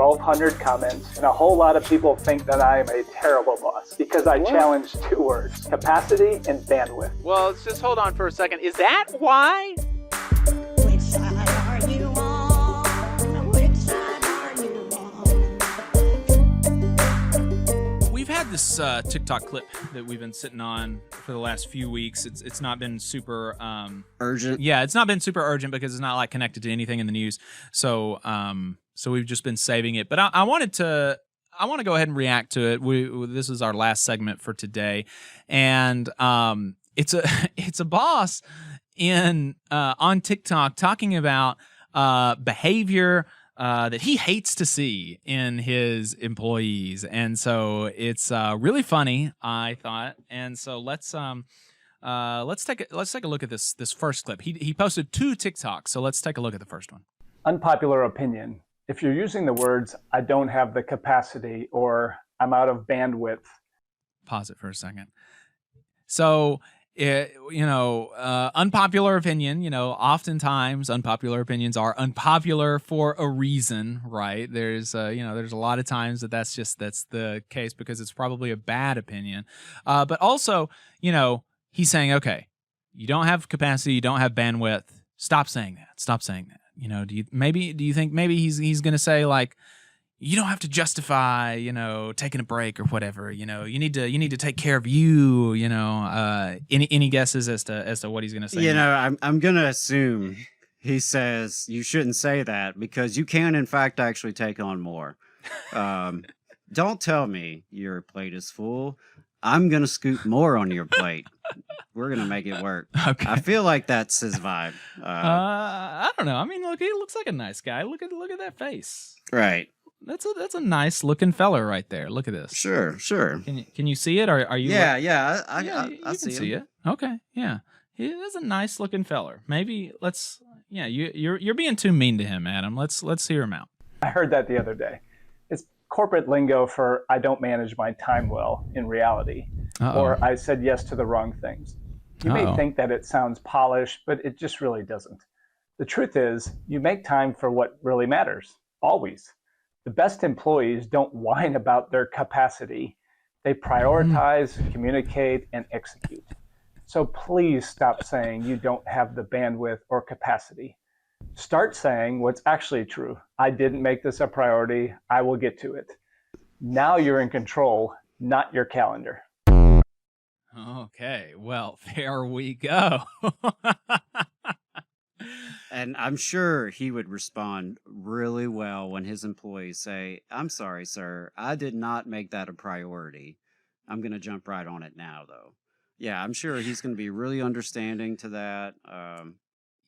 1,200 comments, and a whole lot of people think that I am a terrible boss because I challenge two words: capacity and bandwidth. Well, let's just hold on for a second. Is that why? Which side are you on? Which side are you on? We've had this TikTok clip that we've been sitting on for the last few weeks. It's not been super urgent. Yeah, it's not been super urgent because it's not like connected to anything in the news. So we've just been saving it. But I want to go ahead and react to it. This is our last segment for today, and it's a boss on TikTok talking about behavior that he hates to see in his employees, and so it's really funny, I thought. And so let's take a look at this first clip. He posted 2 TikToks, so let's take a look at the first one. Unpopular opinion. If you're using the words, I don't have the capacity or I'm out of bandwidth. Pause it for a second. So, unpopular opinion, oftentimes unpopular opinions are unpopular for a reason, right? There's a lot of times that's the case because it's probably a bad opinion. But also, he's saying, okay, you don't have capacity, you don't have bandwidth. Stop saying that. Stop saying that. Do you think maybe he's going to say, like, you don't have to justify, taking a break or whatever, you need to take care of you, any guesses as to what he's going to say? I'm going to assume he says you shouldn't say that because you can, in fact, actually take on more. Don't tell me your plate is full. I'm going to scoop more on your plate. We're going to make it work. Okay. I feel like that's his vibe. I don't know. I mean, look, he looks like a nice guy. Look at that face. Right. That's a nice looking fella right there. Look at this. Sure. Can you see it? Or are you? Yeah. I can see see him. it. Okay. Yeah. He is a nice looking feller. Maybe let's. Yeah. You're being too mean to him, Adam. Let's hear him out. I heard that the other day. It's corporate lingo for I don't manage my time well in reality. Uh-oh. Or I said yes to the wrong things. You may think that it sounds polished, but it just really doesn't. The truth is, you make time for what really matters, always. The best employees don't whine about their capacity. They prioritize, communicate, and execute. So please stop saying you don't have the bandwidth or capacity. Start saying what's actually true. I didn't make this a priority. I will get to it. Now you're in control, not your calendar. Okay, well, there we go. And I'm sure he would respond really well when his employees say, I'm sorry, sir, I did not make that a priority. I'm going to jump right on it now, though. Yeah, I'm sure he's going to be really understanding to that.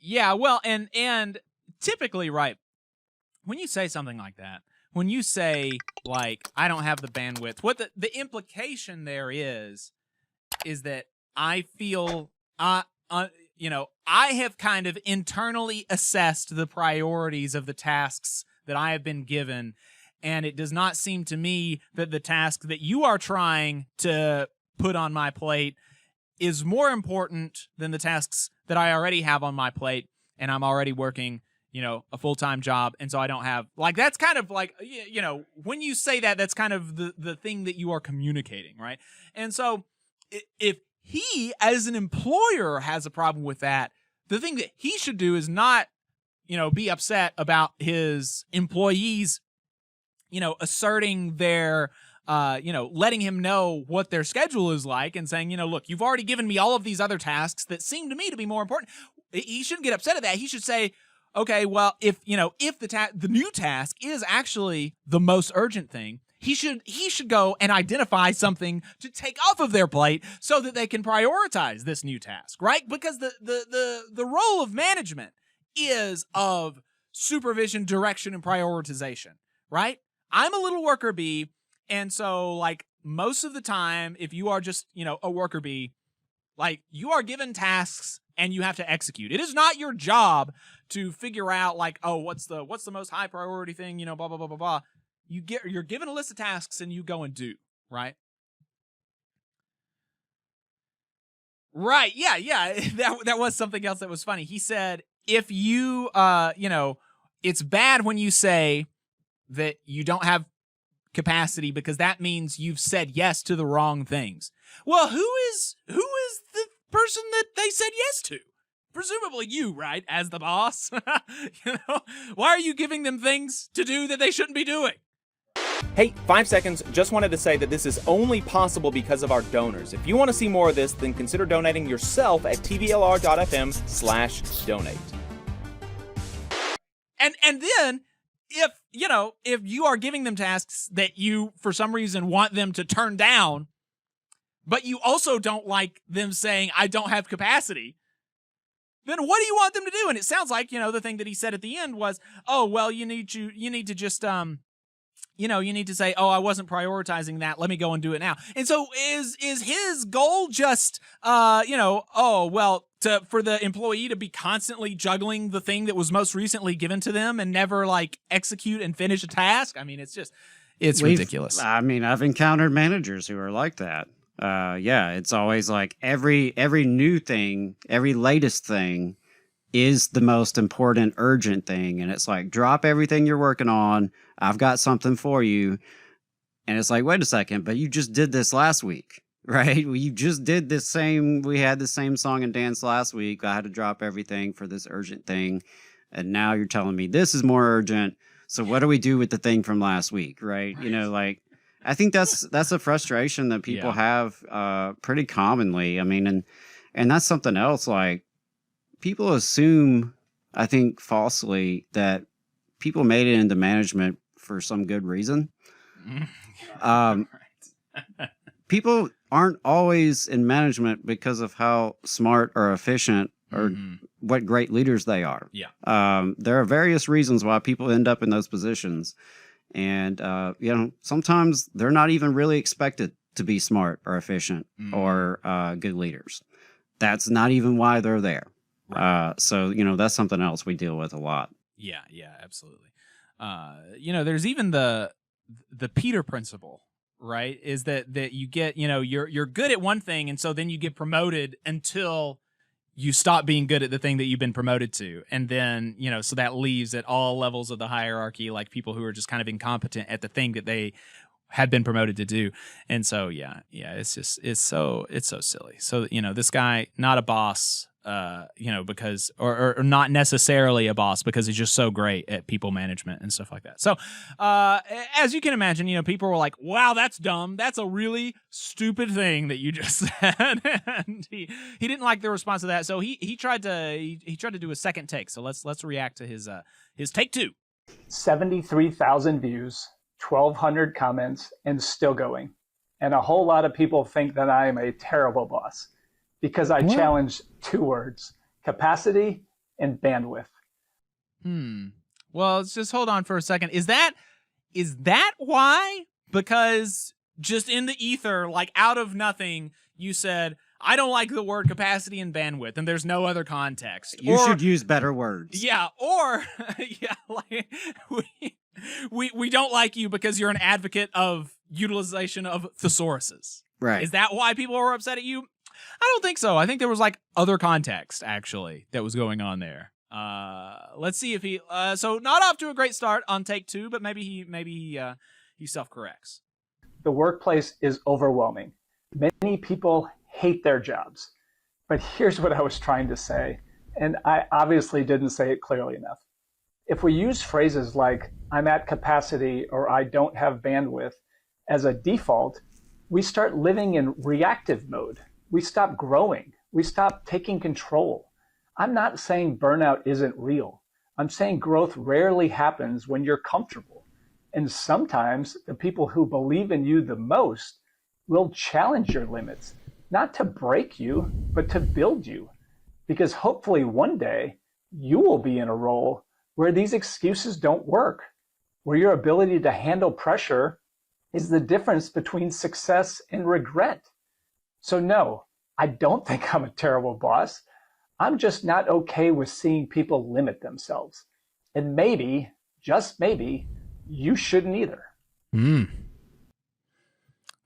Yeah, well, and typically, right, when you say something like that, when you say, like, I don't have the bandwidth, what the implication there is that I feel, I have kind of internally assessed the priorities of the tasks that I have been given, and it does not seem to me that the task that you are trying to put on my plate is more important than the tasks that I already have on my plate, and I'm already working, a full-time job, and so I don't have, like, that's kind of like, when you say that, that's kind of the thing that you are communicating, right? And so if he, as an employer, has a problem with that, the thing that he should do is not, be upset about his employees, asserting their, letting him know what their schedule is like and saying, look, you've already given me all of these other tasks that seem to me to be more important. He shouldn't get upset at that. He should say, okay, well, if the new task is actually the most urgent thing, he should go and identify something to take off of their plate so that they can prioritize this new task, right? Because the role of management is of supervision, direction, and prioritization, right? I'm a little worker bee, and so, like, most of the time, if you are just, a worker bee, like, you are given tasks and you have to execute. It is not your job to figure out, like, oh, what's the most high priority thing, blah, blah, blah, blah, blah. You're given a list of tasks and you go and do, right? Right, yeah. That was something else that was funny. He said, if you, it's bad when you say that you don't have capacity because that means you've said yes to the wrong things. Well, who is the person that they said yes to? Presumably you, right? As the boss. Why are you giving them things to do that they shouldn't be doing? Hey, 5 seconds. Just wanted to say that this is only possible because of our donors. If you want to see more of this, then consider donating yourself at tvlr.fm/donate. And then if you are giving them tasks that you for some reason want them to turn down, but you also don't like them saying I don't have capacity, then what do you want them to do? And it sounds like, the thing that he said at the end was, oh, well, you need to just you need to say, oh, I wasn't prioritizing that. Let me go and do it now. And so is his goal just, for the employee to be constantly juggling the thing that was most recently given to them and never execute and finish a task? I mean, it's ridiculous. I mean, I've encountered managers who are like that. It's always like every new thing, every latest thing is the most important, urgent thing. And it's like, drop everything you're working on. I've got something for you. And it's like, wait a second, but you just did this last week, right? Well, you just did we had the same song and dance last week. I had to drop everything for this urgent thing. And now you're telling me this is more urgent. So what do we do with the thing from last week, right? I think that's a frustration that people have pretty commonly. I mean, and that's something else. Like, people assume, I think falsely, that people made it into management for some good reason. People aren't always in management because of how smart or efficient or what great leaders they are. Yeah. There are various reasons why people end up in those positions. And, sometimes they're not even really expected to be smart or efficient or good leaders. That's not even why they're there. Right. So, that's something else we deal with a lot. Yeah, absolutely. There's even the Peter principle, right? Is that you get, you're good at one thing, and so then you get promoted until you stop being good at the thing that you've been promoted to. And then, so that leaves at all levels of the hierarchy, like people who are just kind of incompetent at the thing that they had been promoted to do. And so, it's so silly. So, this guy, not a boss, because, or not necessarily a boss because he's just so great at people management and stuff like that. So, as you can imagine, people were like, wow, that's dumb. That's a really stupid thing that you just said. And he didn't like the response to that. So he tried to do a second take. So let's react to his take 2. 73,000 views, 1,200 comments, and still going. And a whole lot of people think that I am a terrible boss because I challenge 2 words: capacity and bandwidth. Well, let's just hold on for a second. Is that why? Because just in the ether, like out of nothing, you said, I don't like the word capacity and bandwidth, and there's no other context. You should use better words. Yeah, or we don't like you because you're an advocate of utilization of thesauruses. Right. Is that why people were upset at you? I don't think so. I think there was other context actually that was going on there. Let's see if he. So not off to a great start on take 2, but maybe he self-corrects. The workplace is overwhelming. Many people hate their jobs. But here's what I was trying to say, and I obviously didn't say it clearly enough. If we use phrases like I'm at capacity or I don't have bandwidth as a default, we start living in reactive mode. We stop growing. We stop taking control. I'm not saying burnout isn't real. I'm saying growth rarely happens when you're comfortable. And sometimes the people who believe in you the most will challenge your limits, not to break you, but to build you. Because hopefully one day you will be in a role where these excuses don't work, where your ability to handle pressure is the difference between success and regret. So no, I don't think I'm a terrible boss. I'm just not okay with seeing people limit themselves. And maybe, just maybe, you shouldn't either.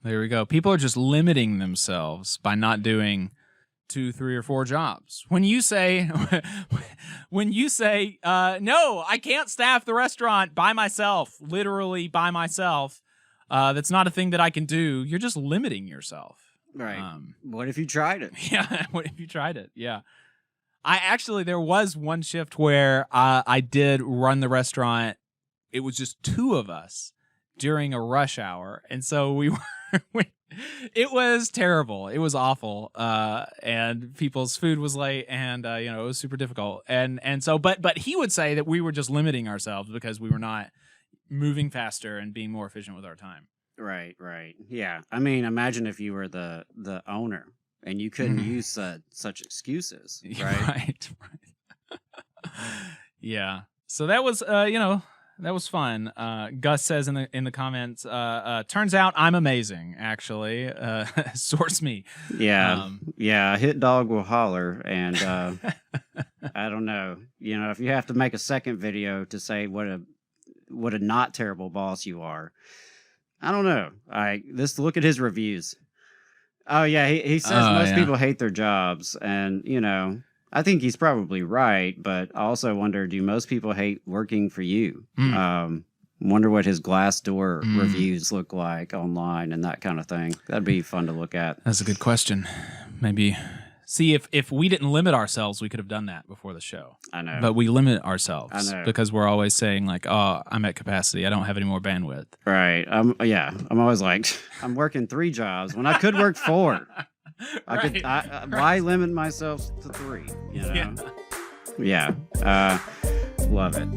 There we go. People are just limiting themselves by not doing 2, 3, or 4 jobs. When you say, no, I can't staff the restaurant by myself, literally by myself, that's not a thing that I can do. You're just limiting yourself. Right. What if you tried it? Yeah. What if you tried it? Yeah. There was one shift where I did run the restaurant. It was just 2 of us during a rush hour. And so we were, it was terrible. It was awful. And people's food was late and, it was super difficult. And so, but he would say that we were just limiting ourselves because we were not moving faster and being more efficient with our time. Right. Yeah. I mean, imagine if you were the owner and you couldn't use such excuses, right? Right. Yeah. So that was, that was fun. Gus says in the comments, turns out I'm amazing, actually. Source me. Yeah. Yeah. A hit dog will holler. And I don't know. If you have to make a second video to say what a not terrible boss you are, I don't know. Look at his reviews. Oh, yeah. He says most people hate their jobs. And, I think he's probably right, but I also wonder, do most people hate working for you? Wonder what his Glassdoor reviews look like online and that kind of thing. That'd be fun to look at. That's a good question. Maybe see if we didn't limit ourselves, we could have done that before the show. I know. But we limit ourselves. I know. Because we're always saying like, oh, I'm at capacity. I don't have any more bandwidth. Right. I'm always like, I'm working 3 jobs when I could work 4. Why limit myself to 3? Yeah. Love it.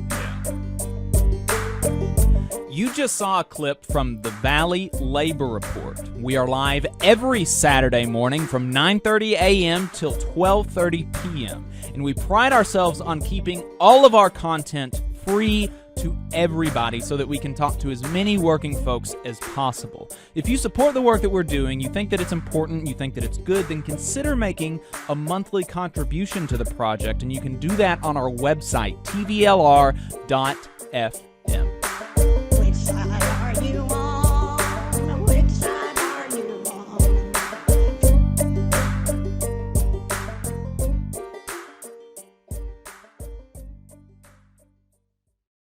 You just saw a clip from the Valley Labor Report. We are live every Saturday morning from 9:30 a.m. till 12:30 p.m. And we pride ourselves on keeping all of our content free to everybody so that we can talk to as many working folks as possible. If you support the work that we're doing, you think that it's important, you think that it's good, then consider making a monthly contribution to the project, and you can do that on our website, tvlr.fm. Which side are you on?